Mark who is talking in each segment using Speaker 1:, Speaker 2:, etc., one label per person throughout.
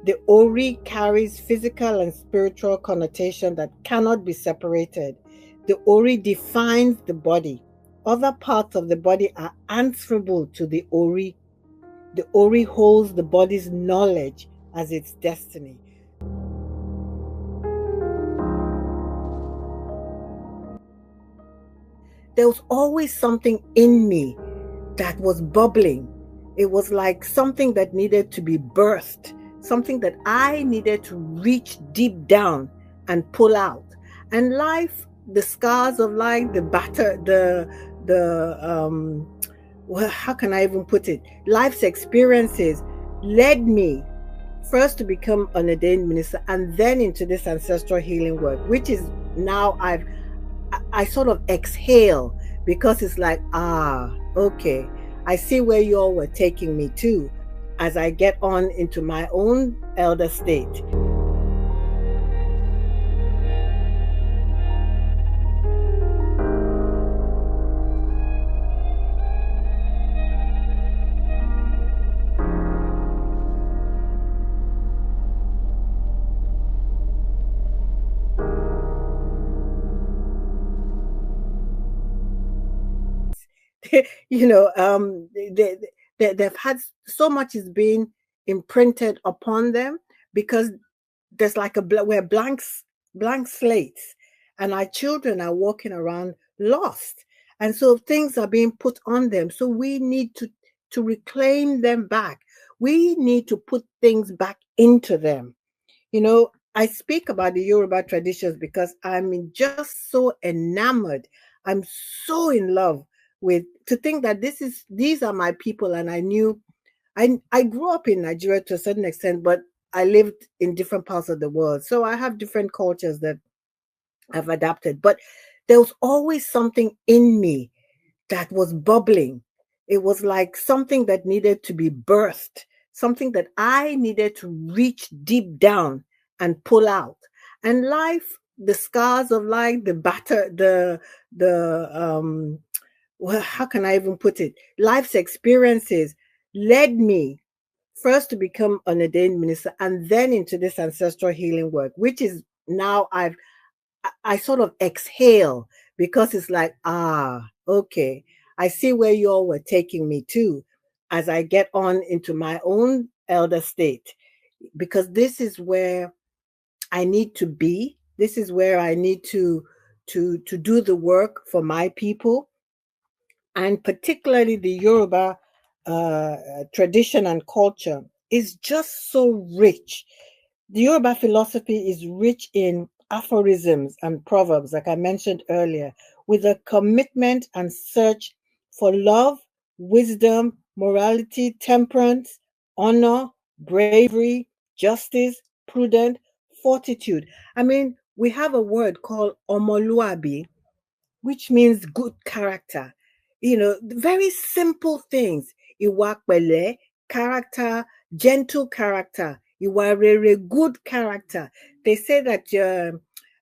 Speaker 1: The Ori carries physical and spiritual connotation that cannot be separated. The Ori defines the body. Other parts of the body are answerable to the Ori. The Ori holds the body's knowledge as its destiny. There was always something in me that was bubbling. It was like something that needed to be birthed, something that I needed to reach deep down and pull out. And life, the scars of life, the batter, the well, how can I even put it? Life's experiences led me first to become an ordained minister and then into this ancestral healing work, which is now I sort of exhale because it's like, okay, I see where you all were taking me to as I get on into my own elder state. They've had so much is being imprinted upon them because there's like we're blank slates, and our children are walking around lost, and so things are being put on them. So we need to reclaim them back. We need to put things back into them. I speak about the Yoruba traditions because I'm just so enamored. I'm so in love with to think that these are my people, and I grew up in Nigeria to a certain extent, but I lived in different parts of the world. So I have different cultures that I've adapted. But there was always something in me that was bubbling. It was like something that needed to be birthed, something that I needed to reach deep down and pull out. And life, the scars of life, the batter, the well, how can I even put it? Life's experiences led me first to become an ordained minister and then into this ancestral healing work, which is now I sort of exhale because it's like, okay, I see where you all were taking me to as I get on into my own elder state, because this is where I need to be. This is where I need to do the work for my people, and particularly the Yoruba tradition and culture is just so rich. The Yoruba philosophy is rich in aphorisms and proverbs, like I mentioned earlier, with a commitment and search for love, wisdom, morality, temperance, honor, bravery, justice, prudence, fortitude. I mean, we have a word called omoluabi, which means good character. Very simple things. Ìwà pẹ̀lẹ́, character, gentle character. Ìwà rere, good character. They say that,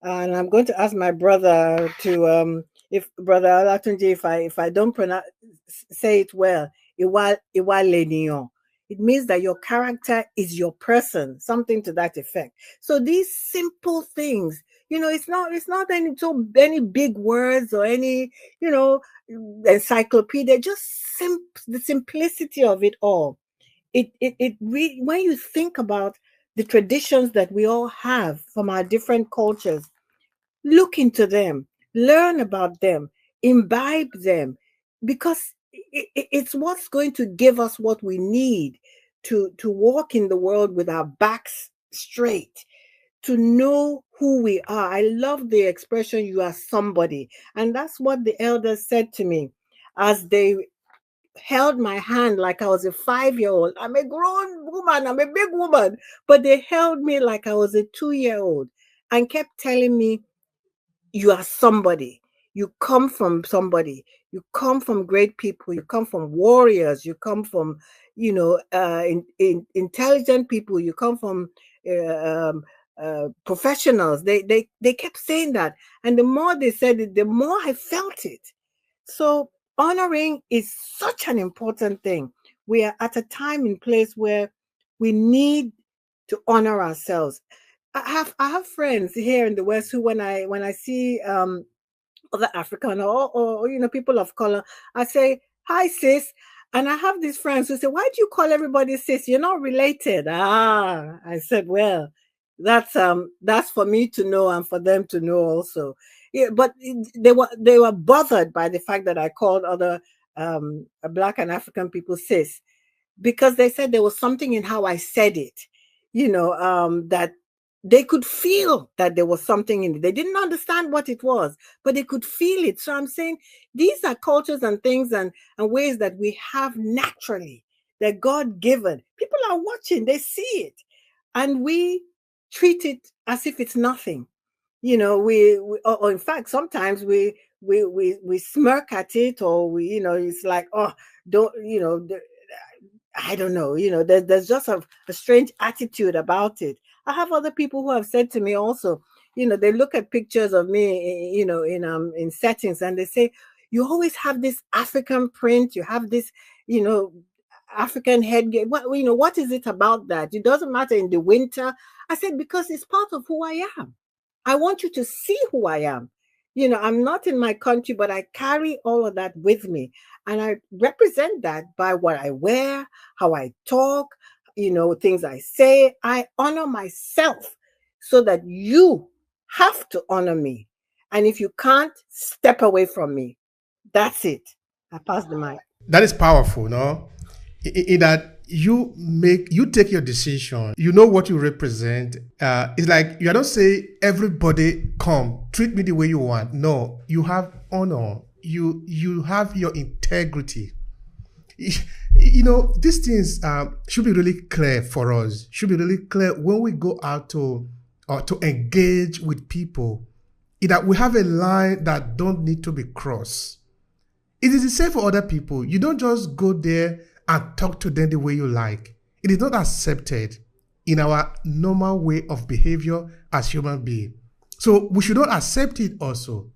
Speaker 1: and I'm going to ask my brother to, if brother Alatunji, if I don't pronounce say it well, ìwà lènìyàn. It means that your character is your person, something to that effect. So these simple things, it's not any big words or any, encyclopedia, just the simplicity of it all. When you think about the traditions that we all have from our different cultures, look into them, learn about them, imbibe them, because it's what's going to give us what we need to walk in the world with our backs straight, to know who we are. I love the expression, you are somebody. And that's what the elders said to me as they held my hand like I was a 5-year-old. I'm a grown woman, I'm a big woman, but they held me like I was a 2-year-old and kept telling me, you are somebody. You come from somebody. You come from great people. You come from warriors. You come from, intelligent people. You come from professionals. They kept saying that, and the more they said it, the more I felt it. So honoring is such an important thing. We are at a time and place where we need to honor ourselves. I have friends here in the West who, when I see other African or people of color, I say, "Hi, sis." And I have these friends who say, "Why do you call everybody sis? You're not related." I said, "Well, that's for me to know and for them to know also." Yeah, but they were bothered by the fact that I called other Black and African people sis, because they said there was something in how I said it, that they could feel that there was something in it. They didn't understand what it was, but they could feel it. So I'm saying these are cultures and things and ways that we have naturally, that God given. People are watching, they see it, and we treat it as if it's nothing. Or in fact, sometimes we smirk at it, or it's like, oh, don't, I don't know, there's just a strange attitude about it. I have other people who have said to me also, they look at pictures of me, in settings, and they say, "You always have this African print, you have this, you know, African headgear. What is it about that? It doesn't matter in the winter." I said, "Because it's part of who I am. I want you to see who I am. I'm not in my country, but I carry all of that with me. And I represent that by what I wear, how I talk, things I say. I honor myself so that you have to honor me. And if you can't, step away from me." That's it. I pass the mic.
Speaker 2: That is powerful, no? In that you take your decision, you know what you represent. It's like you don't say everybody come treat me the way you want. No, you have honor. You have your integrity. These things should be really clear for us. Should be really clear when we go out to engage with people. That we have a line that don't need to be crossed. It is the same for other people. You don't just go there and talk to them the way you like. It is not accepted in our normal way of behavior as human beings. So we should not accept it also.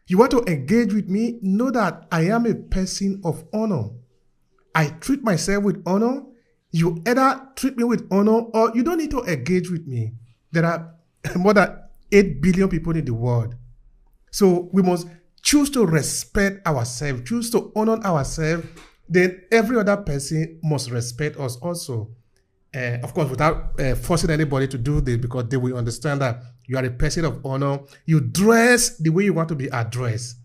Speaker 2: You want to engage with me, know that I am a person of honor. I treat myself with honor. You either treat me with honor or you don't need to engage with me. There are more than 8 billion people in the world. So we must choose to respect ourselves, choose to honor ourselves. Then every other person must respect us also. Of course, without forcing anybody to do this, because they will understand that you are a person of honor. You dress the way you want to be addressed.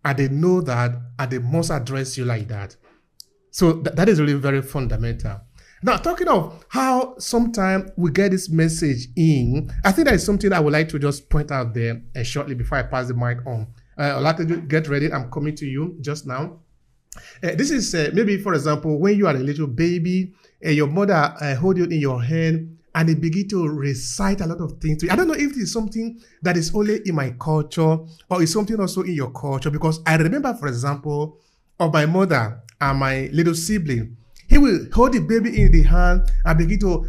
Speaker 2: And they know that, and they must address you like that. So that is really very fundamental. Now, talking of how sometimes we get this message in, I think that is something I would like to just point out there shortly before I pass the mic on. I'd like to get ready. I'm coming to you just now. This is maybe, for example, when you are a little baby, your mother hold you in your hand and they begin to recite a lot of things to you. I don't know if it's something that is only in my culture or is something also in your culture, because I remember, for example, of my mother and my little sibling. He will hold the baby in the hand and begin to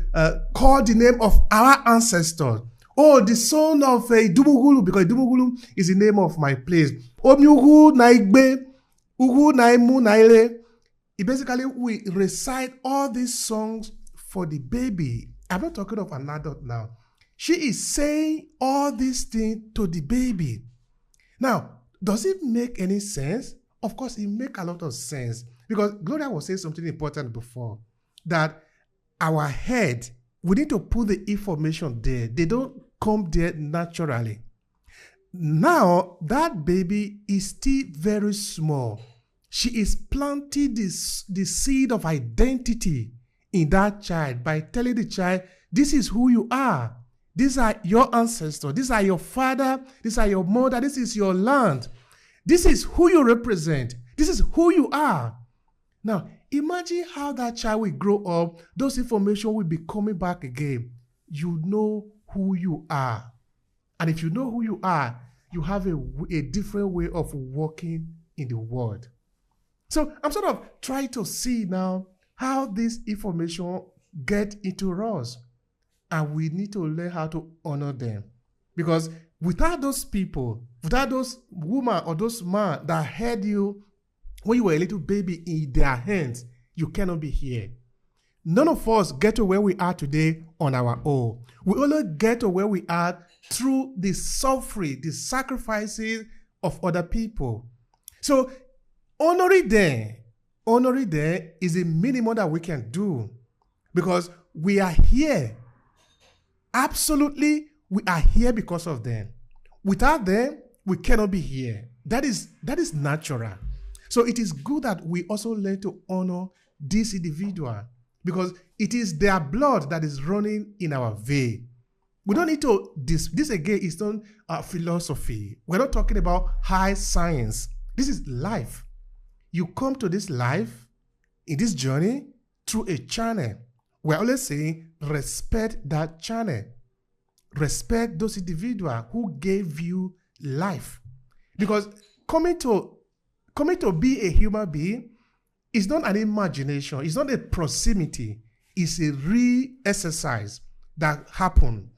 Speaker 2: call the name of our ancestors. Oh, the son of Idumugulu, because Idumugulu is the name of my place. Omyugu Naigbe, Ugu Naimu Naile. Basically, we recite all these songs for the baby. I'm not talking of an adult now. She is saying all these things to the baby. Now, does it make any sense? Of course, it makes a lot of sense. Because Gloria was saying something important before, that our head, we need to put the information there. They don't come there naturally. Now, that baby is still very small. She is planting the seed of identity in that child by telling the child, this is who you are. These are your ancestors. These are your father. These are your mother. This is your land. This is who you represent. This is who you are. Now, imagine how that child will grow up. Those information will be coming back again. You know who you are. And if you know who you are, you have a different way of walking in the world. So I'm sort of trying to see now how this information get into us. And we need to learn how to honor them. Because without those people, without those women or those men that held you when you were a little baby in their hands, you cannot be here. None of us get to where we are today on our own. We only get to where we are through the suffering, the sacrifices of other people. So honoring them is the minimum that we can do, because we are here. Absolutely, we are here because of them. Without them, we cannot be here. That is natural. So it is good that we also learn to honor this individual, because it is their blood that is running in our vein. We don't need to, this again is not philosophy. We're not talking about high science. This is life. You come to this life, in this journey, through a channel. We're always saying, respect that channel. Respect those individuals who gave you life. Because coming to be a human being is not an imagination. It's not a proximity. It's a real exercise that happened.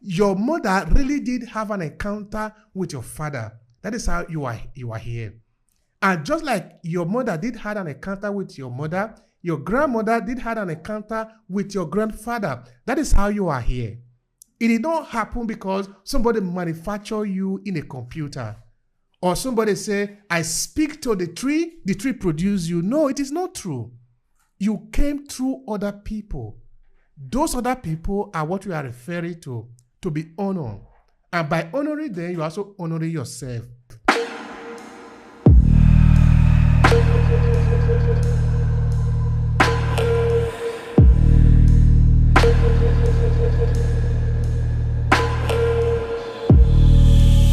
Speaker 2: Your mother really did have an encounter with your father. That is how you are here. And just like your mother did have an encounter with your mother, your grandmother did have an encounter with your grandfather. That is how you are here. It did not happen because somebody manufactured you in a computer. Or somebody say, I speak to the tree produced you. No, it is not true. You came through other people. Those other people are what we are referring to be honored. And by honoring them, you also honoring yourself.